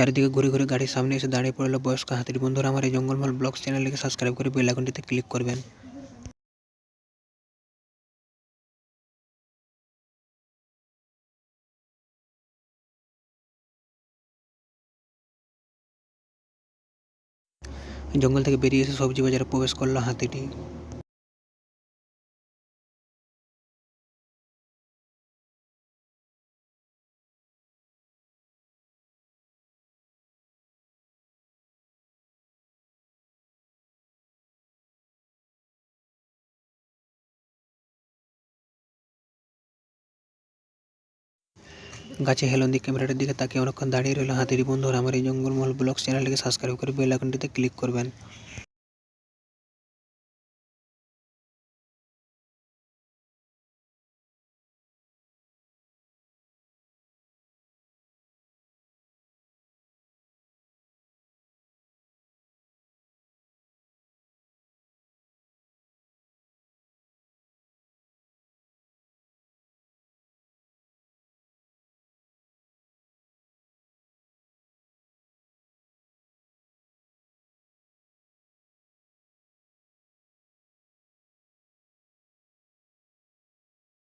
চারিদিকে ঘুরে ঘুরে গাড়ির সামনে এসে দাঁড়িয়ে পড়ল বয়স্ক হাতিটি। বন্ধুরা, আমার এই জঙ্গলমহল ব্লগস চ্যানেলটিকে সাবস্ক্রাইব করে বেল আইকনটিতে ক্লিক করবেন। জঙ্গল থেকে বেরিয়ে এসে সবজি বাজারে প্রবেশ করল হাতিটি। গাছে হেলন্দি ক্যামেরাটার দিকে তাকিয়ে অনেকক্ষণ দাঁড়িয়ে রইল হাতিটি। বন্ধুরা, আমার এই জঙ্গলমহল ব্লগস চ্যানেলটিকে সাবস্ক্রাইব করে বেল আইকনটিতে ক্লিক করবেন।